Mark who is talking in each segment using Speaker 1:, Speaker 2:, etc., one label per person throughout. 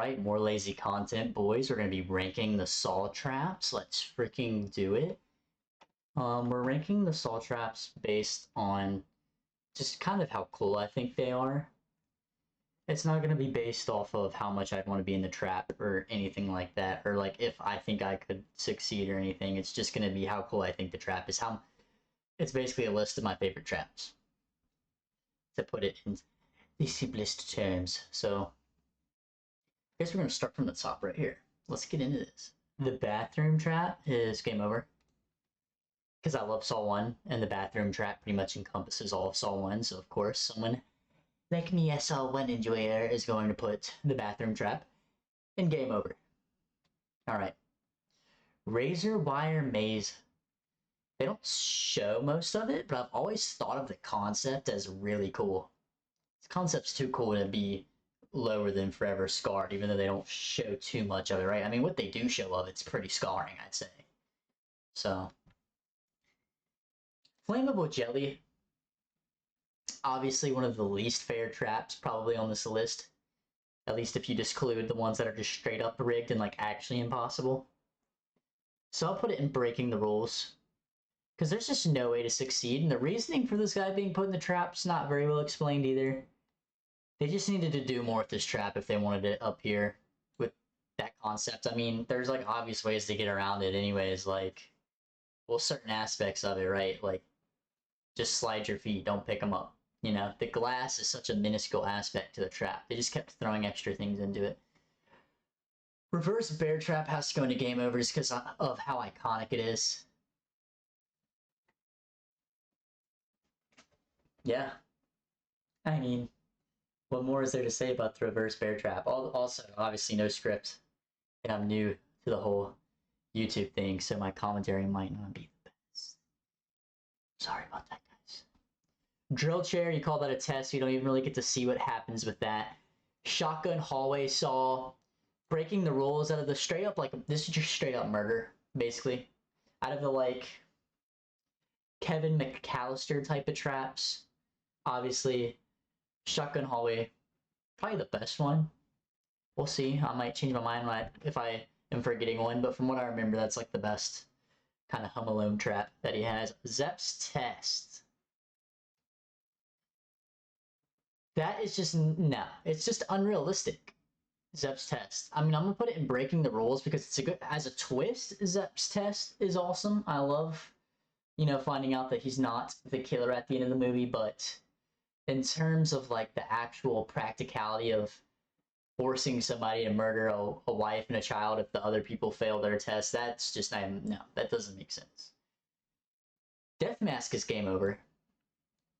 Speaker 1: right, more lazy content, boys. We're gonna be ranking the saw traps. Let's freaking do it. We're ranking the saw traps based on just kind of how cool I think they are. It's not gonna be based off of how much I'd want to be in the trap or anything like that, or like if I think I could succeed or anything. It's just gonna be how cool I think the trap is. It's basically a list of my favorite traps, to put it in the simplest terms. So I guess we're going to start from the top right here. Let's get into this. The bathroom trap is game over, because I love Saw 1, and the bathroom trap pretty much encompasses all of Saw 1, so of course someone like me, a Saw 1 enjoyer, is going to put the bathroom trap in game over. Alright. Razor wire maze. They don't show most of it, but I've always thought of the concept as really cool. This concept's too cool to be lower than Forever Scarred, even though they don't show too much of it, right? I mean, what they do show of it's pretty scarring, I'd say. So, Flammable Jelly. Obviously one of the least fair traps probably on this list. At least if you exclude the ones that are just straight up rigged and like actually impossible. So I'll put it in breaking the rules, because there's just no way to succeed, and the reasoning for this guy being put in the trap's not very well explained either. They just needed to do more with this trap if they wanted it up here with that concept. I mean, there's like obvious ways to get around it anyways, like, well, certain aspects of it, right? Like, just slide your feet, don't pick them up. You know, the glass is such a minuscule aspect to the trap. They just kept throwing extra things into it. Reverse bear trap has to go into game over just because of how iconic it is. Yeah. I mean, what more is there to say about the reverse bear trap? Also, obviously no script, and I'm new to the whole YouTube thing, so my commentary might not be the best. Sorry about that, guys. Drill chair, you call that a test, you don't even really get to see what happens with that. Shotgun hallway saw. Breaking the rules out of the straight up, like, this is just straight up murder, basically. Out of the, like, Kevin McAllister type of traps, obviously, Shotgun hallway, probably the best one. We'll see. I might change my mind if I am forgetting one, but from what I remember, that's like the best kind of Home Alone trap that he has. Zep's test. That is just, no. It's just unrealistic. Zep's test. I mean, I'm gonna put it in breaking the rules because it's a good, as a twist, Zep's test is awesome. I love, you know, finding out that he's not the killer at the end of the movie, but in terms of like the actual practicality of forcing somebody to murder a wife and a child if the other people fail their test, that's just, no, that doesn't make sense. Death Mask is game over.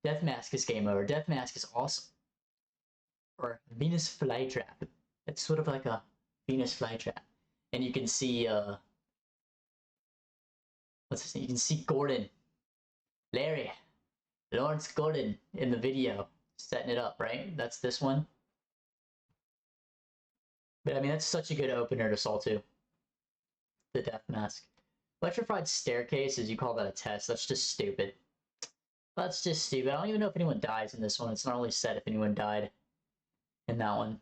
Speaker 1: Death Mask is game over. Death Mask is awesome. Or Venus Flytrap. It's sort of like a Venus flytrap. And you can see, what's his name? You can see Gordon. Lawrence Gordon in the video. Setting it up, right? That's this one. But I mean, that's such a good opener to Saw 2. The Death Mask. Electrified Staircases, you call that a test. That's just stupid. That's just stupid. I don't even know if anyone dies in this one. It's not really said if anyone died in that one.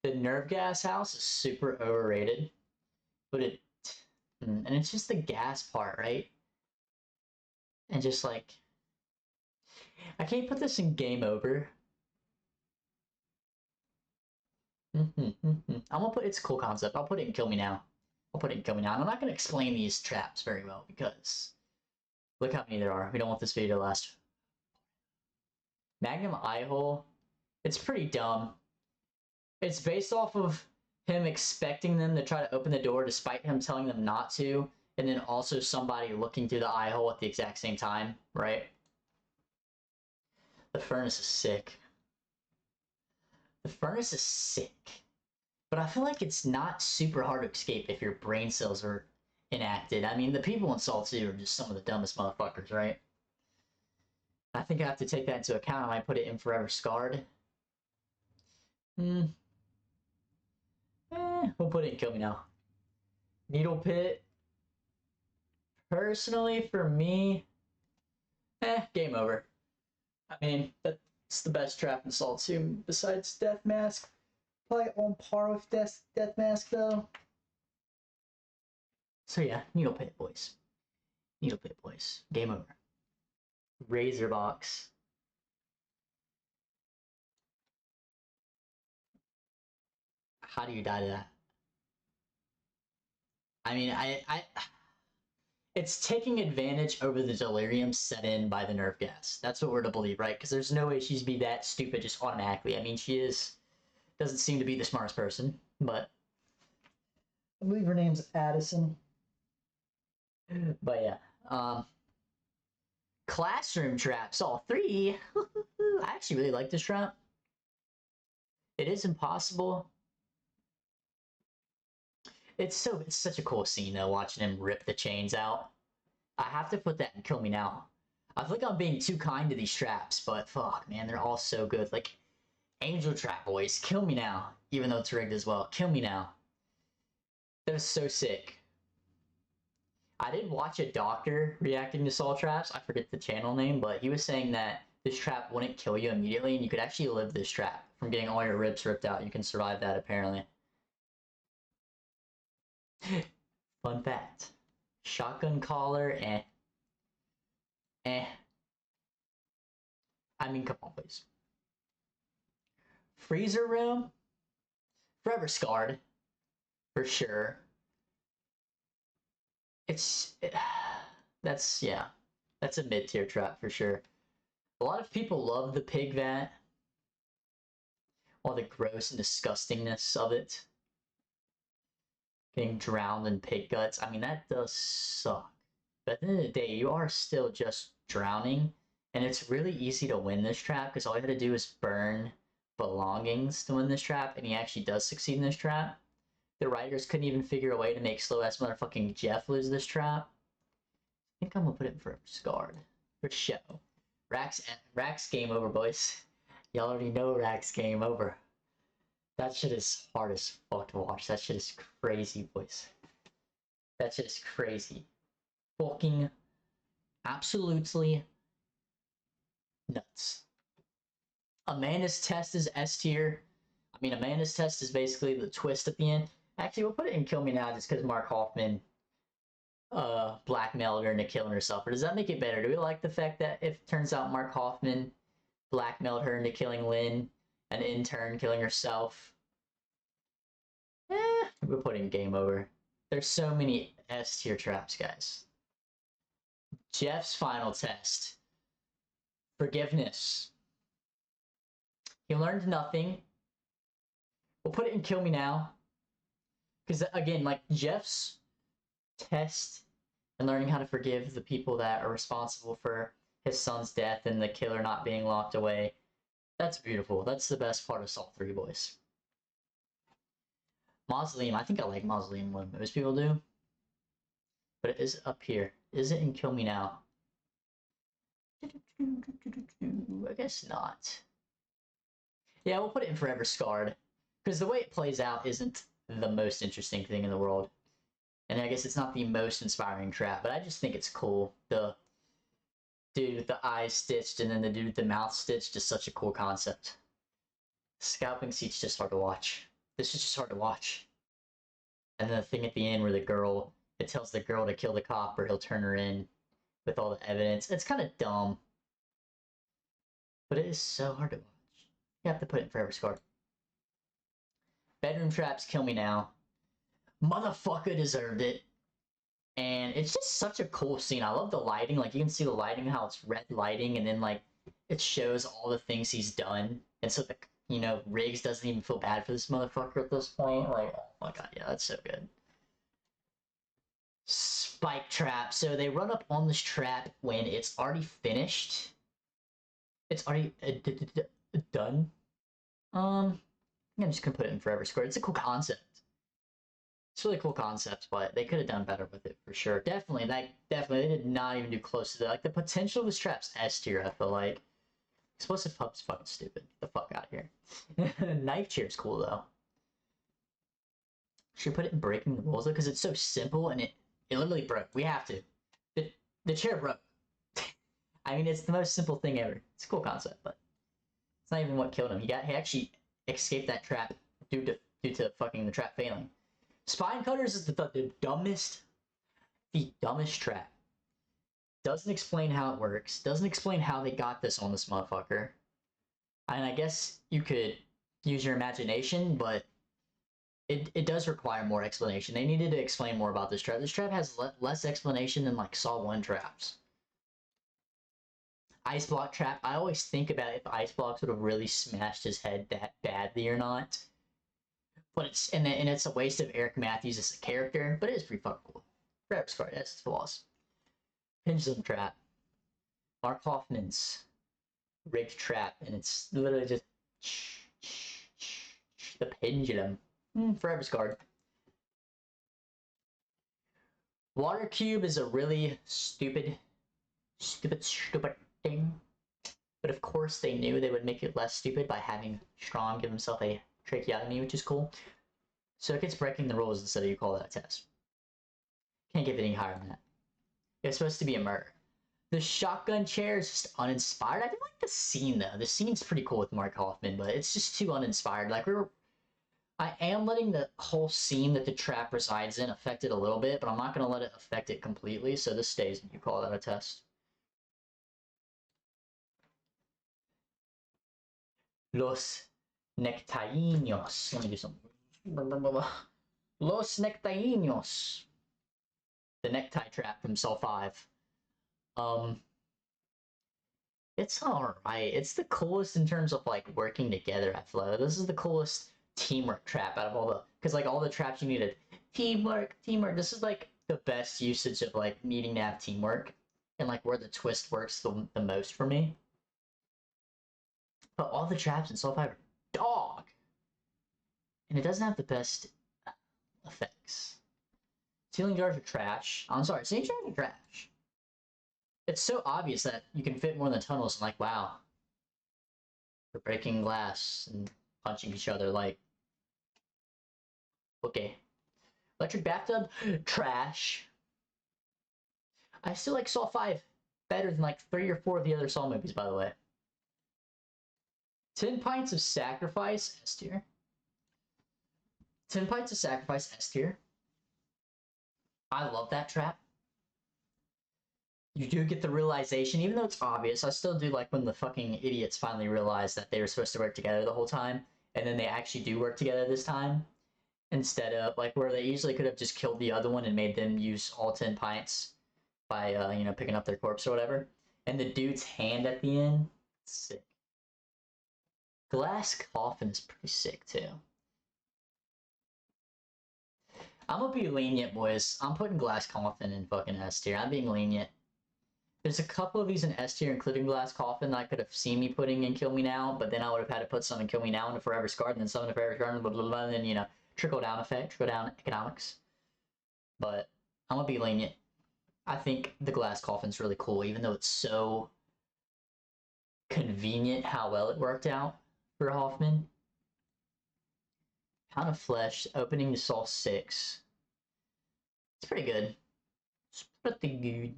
Speaker 1: The nerve gas house is super overrated, but and it's just the gas part, right? And just like, I can't put this in game over. I'm gonna put, it's a cool concept. I'll put it in Kill Me Now. I'll put it in Kill Me Now. And I'm not gonna explain these traps very well because look how many there are. We don't want this video to last. Magnum Eye Hole. It's pretty dumb. It's based off of him expecting them to try to open the door despite him telling them not to, and then also somebody looking through the eye hole at the exact same time, right? The furnace is sick. The furnace is sick. But I feel like it's not super hard to escape if your brain cells are enacted. I mean, the people in Saw 2 are just some of the dumbest motherfuckers, right? I think I have to take that into account. I might put it in Forever Scarred. We'll put it in Kill Me Now. Needle Pit. Personally, for me, game over. I mean, that's the best trap in Saw 2 besides Death Mask. Probably on par with Death Mask though. So yeah, Needle Pit boys. Needle Pit boys. Game over. Razor Box. How do you die to that? I mean, it's taking advantage over the delirium set in by the nerf gas. That's what we're to believe, right? Because there's no way she's be that stupid just automatically. I mean, she doesn't seem to be the smartest person, but I believe her name's Addison. But yeah, classroom traps, all three. I actually really like this trap. It is impossible. It's such a cool scene though, watching him rip the chains out. I have to put that in Kill Me Now. I feel like I'm being too kind to these traps, but fuck, man, they're all so good. Like, Angel Trap boys, Kill Me Now. Even though it's rigged as well, Kill Me Now. That is so sick. I did watch a doctor reacting to Soul Traps. I forget the channel name, but he was saying that this trap wouldn't kill you immediately, and you could actually live this trap from getting all your ribs ripped out. You can survive that, apparently. Fun fact. Shotgun collar, I mean, come on, please. Freezer room? Forever scarred. For sure. That's a mid-tier trap for sure. A lot of people love the pig vat. All the gross and disgustingness of it. Getting drowned in pig guts. I mean, that does suck. But at the end of the day, you are still just drowning. And it's really easy to win this trap because all you had to do is burn belongings to win this trap. And he actually does succeed in this trap. The writers couldn't even figure a way to make slow-ass motherfucking Jeff lose this trap. I think I'm gonna put it in for Scarred. For show. Rax game over, boys. Y'all already know Rax game over. That shit is hard as fuck to watch. That shit is crazy, boys. That shit is crazy. Fucking absolutely nuts. Amanda's test is S tier. I mean, Amanda's test is basically the twist at the end. Actually, we'll put it in Kill Me Now just because Mark Hoffman blackmailed her into killing herself. Or does that make it better? Do we like the fact that if it turns out Mark Hoffman blackmailed her into killing Lynn, and in turn killing herself? We're putting game over. There's so many S tier traps, guys. Jeff's final test. Forgiveness. He learned nothing. We'll put it in Kill Me Now. Because, again, like, Jeff's test and learning how to forgive the people that are responsible for his son's death and the killer not being locked away. That's beautiful. That's the best part of Saw 3, boys. Mausoleum. I think I like Mausoleum more than most people do. But it is up here. Is it in Kill Me Now? I guess not. Yeah, we'll put it in Forever Scarred. Because the way it plays out isn't the most interesting thing in the world. And I guess it's not the most inspiring trap, but I just think it's cool. The dude with the eyes stitched and then the dude with the mouth stitched is such a cool concept. Scalping seat's just hard to watch. This is just hard to watch. And then the thing at the end where it tells the girl to kill the cop or he'll turn her in with all the evidence. It's kind of dumb. But it is so hard to watch. You have to put it in Forever Scarred. Bedroom traps, Kill Me Now. Motherfucker deserved it. And it's just such a cool scene. I love the lighting. Like, you can see the lighting, how it's red lighting, and then, like, it shows all the things he's done. And so, Riggs doesn't even feel bad for this motherfucker at this point. Like, oh my god, yeah, that's so good. Spike trap. So they run up on this trap when it's already finished. It's already done. I'm just gonna put it in Forever Squared. It's a cool concept. It's a really cool concept, but they could have done better with it for sure. Definitely, they did not even do close to that. Like, the potential of this trap's S tier, I feel like. Explosive Pup's fucking stupid. Get the fuck out of here. Knife chair's cool, though. Should we put it in Breaking the Rules, though? Because it's so simple, and it literally broke. We have to. The chair broke. I mean, it's the most simple thing ever. It's a cool concept, but it's not even what killed him. He actually escaped that trap due to fucking the trap failing. Spine cutters is the dumbest trap. Doesn't explain how it works. Doesn't explain how they got this on this motherfucker. And I guess you could use your imagination, but it does require more explanation. They needed to explain more about this trap. This trap has less explanation than like Saw 1 traps. Ice block trap. I always think about if ice blocks would have really smashed his head that badly or not. But it's and it's a waste of Eric Matthews as a character, but it is pretty fucking cool. Forever Scarred has its flaws. Pendulum trap. Mark Hoffman's rigged trap, and it's literally just the pendulum. Forever Scarred. Water cube is a really stupid thing. But of course they knew they would make it less stupid by having Strong give himself a tracheotomy, which is cool. So it gets breaking the rules instead of you call that a test. Can't give it any higher than that. It's supposed to be a murder. The shotgun chair is just uninspired. I do like the scene though. The scene's pretty cool with Mark Hoffman, but it's just too uninspired. Like I am letting the whole scene that the trap resides in affect it a little bit, but I'm not gonna let it affect it completely. So this stays. You call that a test? Los Nectarinos. Let me do something. Los Nectarinos. The necktie trap from Cell 5. It's alright. It's the coolest in terms of like working together, I feel like. This is the coolest teamwork trap out of all the, because like all the traps you needed teamwork. This is like the best usage of like needing to have teamwork, and like where the twist works the most for me. But all the traps in Soul 5 are dog, and it doesn't have the best effects. Ceiling jars are trash. I'm sorry, ceiling jars are trash. It's so obvious that you can fit more than tunnels, and like, wow, we're breaking glass and punching each other, like, okay. Electric bathtub, trash. I still like Saw 5 better than like 3 or 4 of the other Saw movies, by the way. 10 Pints of Sacrifice, S tier. 10 Pints of Sacrifice, S tier. I love that trap. You do get the realization, even though it's obvious, I still do like when the fucking idiots finally realize that they were supposed to work together the whole time, and then they actually do work together this time, instead of like where they easily could have just killed the other one and made them use all 10 pints by, you know, picking up their corpse or whatever. And the dude's hand at the end, sick. Glass coffin is pretty sick too. I'm gonna be lenient, boys. I'm putting glass coffin in fucking S tier. I'm being lenient. There's a couple of these in S tier, including glass coffin, that I could have seen me putting in Kill Me Now, but then I would have had to put some in Kill Me Now into Forever Scarred, and then some into Forever Scarred, blah, blah, blah, and then, you know, trickle down effect, trickle down economics. But I'm gonna be lenient. I think the glass coffin's really cool, even though it's so convenient how well it worked out for Hoffman. Pound of Flesh, opening to Saw 6. It's pretty good. It's pretty good.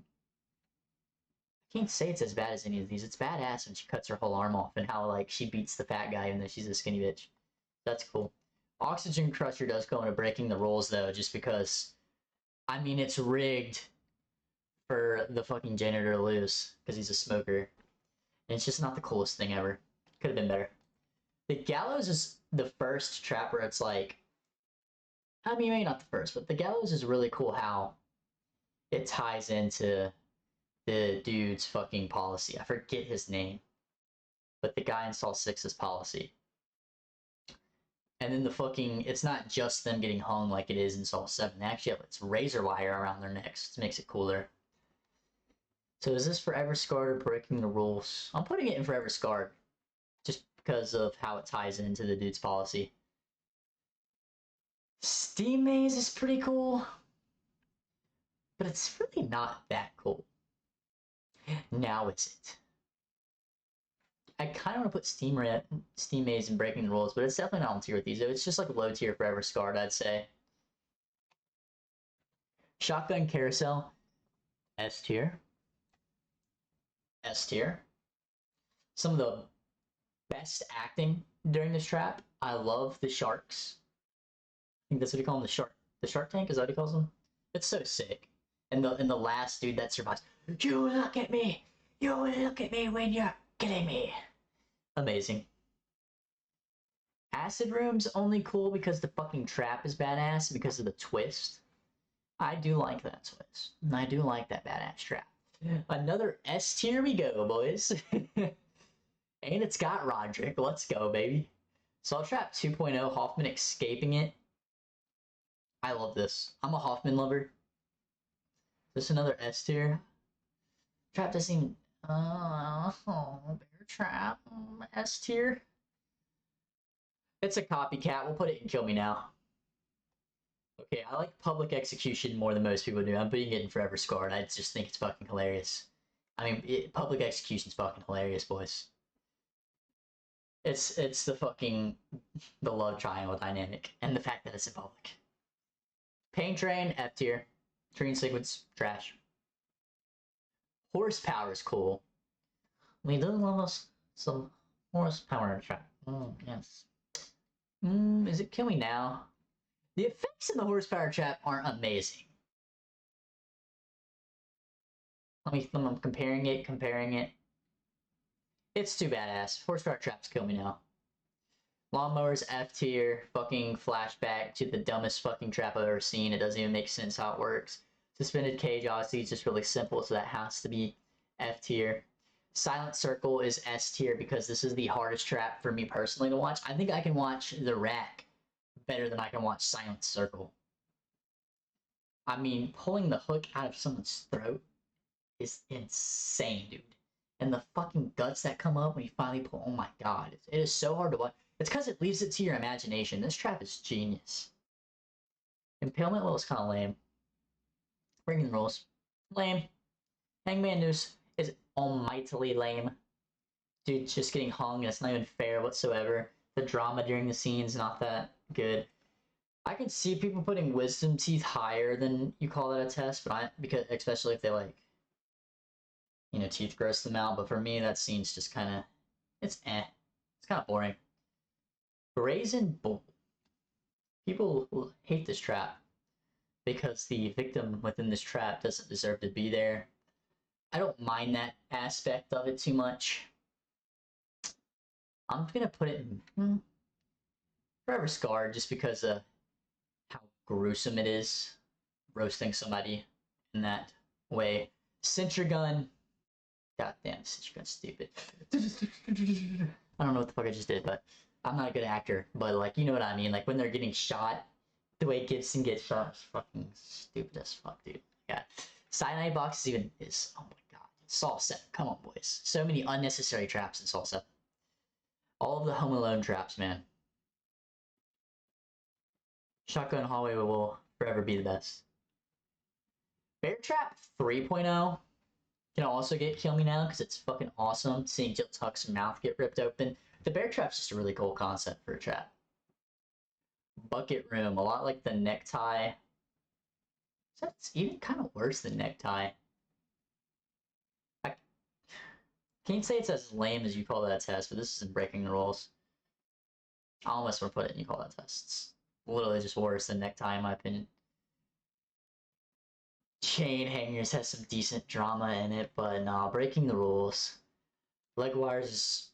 Speaker 1: I can't say it's as bad as any of these. It's badass when she cuts her whole arm off and how, like, she beats the fat guy even though she's a skinny bitch. That's cool. Oxygen Crusher does go into breaking the rules, though, just because, I mean, it's rigged for the fucking janitor to lose because he's a smoker. And it's just not the coolest thing ever. Could have been better. The Gallows is the first trap where it's like, I mean, maybe not the first, but the Gallows is really cool how it ties into the dude's fucking policy. I forget his name, but the guy in Saw 6's policy. And then the fucking, it's not just them getting hung like it is in Saw 7. They actually have it's razor wire around their necks. It makes it cooler. So is this Forever Scarred or breaking the rules? I'm putting it in Forever Scarred, just because of how it ties into the dude's policy. Steam Maze is pretty cool, but it's really not that cool. Now is it? I kind of want to put Steam Maze and breaking the rules, but it's definitely not on tier with these. It's just like low tier Forever Scarred, I'd say. Shotgun Carousel, S tier. S tier. Some of the best acting during this trap. I love the sharks. I think that's what you call them, the shark tank, is that what he calls them? It's so sick. And the last dude that survives, you look at me! You look at me when you're getting me. Amazing. Acid room's only cool because the fucking trap is badass because of the twist. I do like that twist. I do like that badass trap. Another S tier we go, boys. And it's got Roderick. Let's go, baby. Salt Trap 2.0, Hoffman escaping it. I love this. I'm a Hoffman lover. This another S tier. Trap doesn't even... bear trap. S tier. It's a copycat. We'll put it in Kill Me Now. Okay, I like Public Execution more than most people do. I'm putting it in Forever Scarred. I just think it's fucking hilarious. I mean, Public Execution's fucking hilarious, boys. It's the fucking... the love triangle dynamic. And the fact that it's in public. Pain Train, F tier. Train Sequence, trash. Horsepower is cool. We do love us some horsepower in the trap. Yes. Is it Kill Me Now? The effects in the horsepower trap aren't amazing. I'm comparing it. It's too badass. Horsepower traps Kill Me Now. Lawnmowers F tier. Fucking flashback to the dumbest fucking trap I've ever seen. It doesn't even make sense how it works. Suspended Cage obviously is just really simple, so that has to be F tier. Silent Circle is S tier because this is the hardest trap for me personally to watch. I think I can watch The Rack better than I can watch Silent Circle. I mean, pulling the hook out of someone's throat is insane, dude. And the fucking guts that come up when you finally pull, oh my god. It is so hard to watch. It's because it leaves it to your imagination. This trap is genius. Impalement was kind of lame. Breaking the rules. Lame. Hangman Noose is almightily lame. Dude, just getting hung, and it's not even fair whatsoever. The drama during the scene's not that good. I can see people putting wisdom teeth higher than you call that a test, but because especially if they like, you know, teeth gross them out. But for me, that scene's just kind of, it's eh. It's kind of boring. Brazen Bull. People hate this trap because the victim within this trap doesn't deserve to be there. I don't mind that aspect of it too much. I'm gonna put it in Forever Scarred just because of how gruesome it is roasting somebody in that way. Sentry Gun. God damn, Sentry Gun's stupid. I don't know what the fuck I just did, but I'm not a good actor. But like, you know what I mean? Like when they're getting shot, the way Gibson gets shot is fucking stupid as fuck, dude. Yeah. Cyanide Box is oh my god. Saw 7. Come on, boys. So many unnecessary traps in Saw 7. All of the Home Alone traps, man. Shotgun Hallway will forever be the best. Bear Trap 3.0 can also get Kill Me Now because it's fucking awesome seeing Jill Tuck's mouth get ripped open. The Bear Trap's just a really cool concept for a trap. Bucket Room, a lot like the Necktie. That's even kind of worse than Necktie. I can't say it's as lame as you call that test, but this isn't breaking the rules. I almost want to put it in you call that test. It's literally just worse than Necktie in my opinion. Chain Hangers has some decent drama in it, but nah, breaking the rules. Leg wires is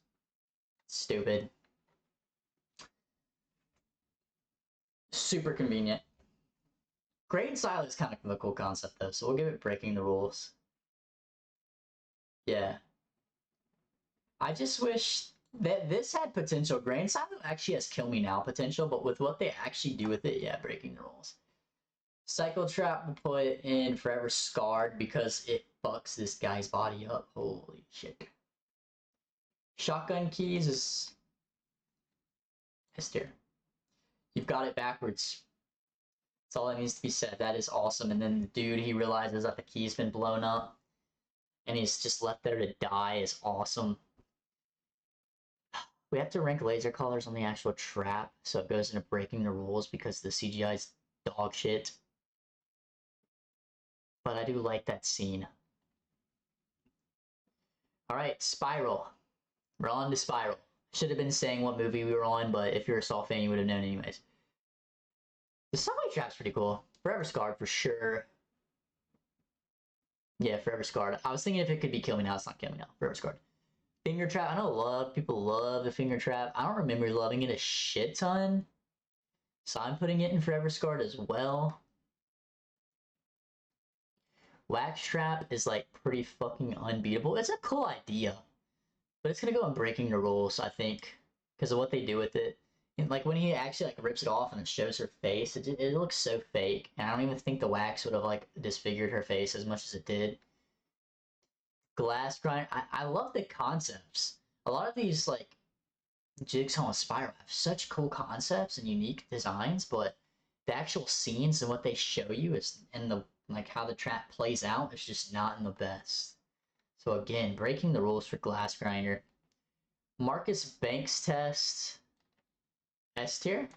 Speaker 1: stupid. Super convenient. Great Silent is kind of a cool concept though, so we'll give it breaking the rules. Yeah. I just wish that this had potential. Grain Silent actually has Kill Me Now potential, but with what they actually do with it, yeah, breaking the rules. Cycle Trap will put in Forever Scarred because it fucks this guy's body up. Holy shit. Shotgun Keys is S tier. You've got it backwards. That's all that needs to be said. That is awesome. And then the dude, he realizes that the key's been blown up and he's just left there to die is awesome. We have to rank laser colors on the actual trap, so it goes into breaking the rules because the CGI is dog shit. But I do like that scene. Alright, Spiral. We're on to Spiral. Should have been saying what movie we were on, but if you're a Saw fan, you would have known anyways. The subway trap's pretty cool. Forever Scarred for sure. Yeah, Forever Scarred. I was thinking if it could be Kill Me Now. It's not Kill Me Now. Forever Scarred. Finger Trap. I know people love the Finger Trap. I don't remember loving it a shit ton. So I'm putting it in Forever Scarred as well. Wax Trap is like pretty fucking unbeatable. It's a cool idea. But it's gonna go on breaking the rules, I think. Because of what they do with it. And like when he actually like rips it off and it shows her face, it looks so fake. And I don't even think the wax would have like disfigured her face as much as it did. Glass grind. I love the concepts. A lot of these like Jigsaw and Spiral have such cool concepts and unique designs, but the actual scenes and what they show you is in the like how the trap plays out is just not in the best. So again, breaking the rules for Glass Grinder. Marcus Banks test. S tier.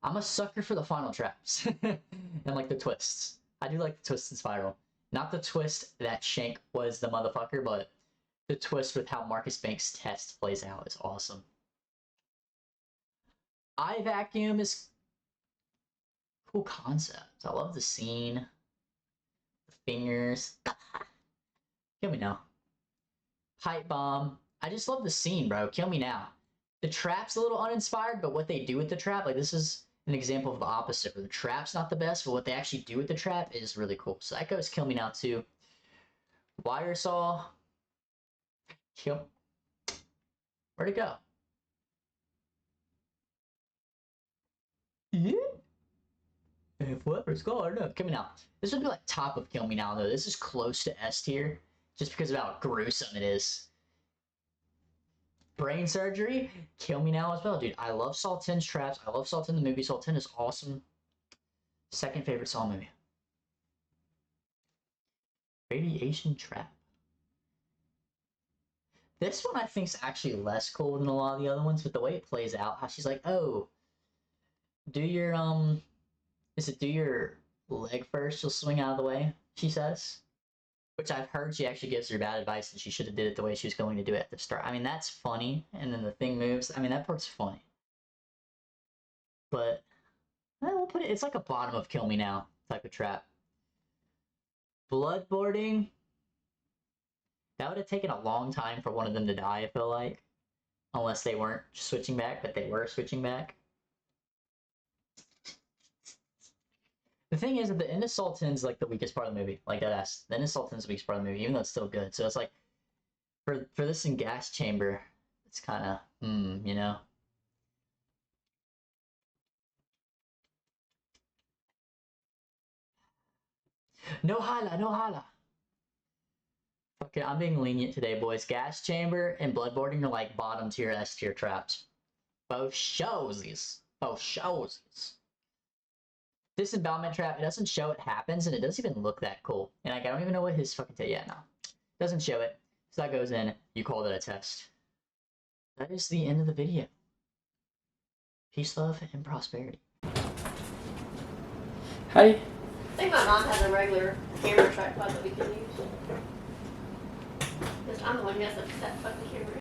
Speaker 1: I'm a sucker for the final traps and like the twists. I do like the twist and Spiral. Not the twist that Shank was the motherfucker, but the twist with how Marcus Banks' test plays out is awesome. Eye Vacuum is cool concept. I love the scene. The fingers. Kill me now. Pipe Bomb. I just love the scene, bro. Kill me now. The trap's a little uninspired, but what they do with the trap, like this is an example of the opposite, where the trap's not the best, but what they actually do with the trap is really cool. So that goes Kill Me Now too. Wire Saw. Kill. Where'd it go? Yeah. Forever Scarred. No, Kill Me Now. This would be like top of Kill Me Now though. This is close to S tier, just because of how gruesome it is. Brain Surgery, Kill Me Now as well, dude. I love Saw 10's traps. I love Saw 10 the movie. Saw 10 is awesome. Second favorite Saw movie. Radiation Trap. This one I think is actually less cool than a lot of the other ones, but the way it plays out, how she's like, oh, do your is it do your leg first? You'll swing out of the way. She says. Which I've heard she actually gives her bad advice and she should have did it the way she was going to do it at the start. I mean, that's funny. And then the thing moves. I mean, that part's funny. But, we'll put it, it's like a bottom of Kill Me Now type of trap. Bloodboarding. That would have taken a long time for one of them to die, I feel like. Unless they weren't switching back, but they were switching back. The thing is that the end of Saw 10 is like the weakest part of the movie. Like that the end of Saw 10 is the weakest part of the movie, even though it's still good. So it's like, for this in Gas Chamber, it's kind of, you know? No holla, no holla. Okay, I'm being lenient today, boys. Gas Chamber and Bloodboarding are like bottom tier, S tier traps. Both showsies. Both showsies. Disembowelment Trap, it doesn't show it happens, and it doesn't even look that cool. And like, I don't even know what his fucking yeah, no. Doesn't show it. So that goes in. You called it a test. That is the end of the video. Peace, love, and prosperity.
Speaker 2: Hi. I think my mom has a regular camera tripod that we can use. Because I'm the one who has to set fucking camera.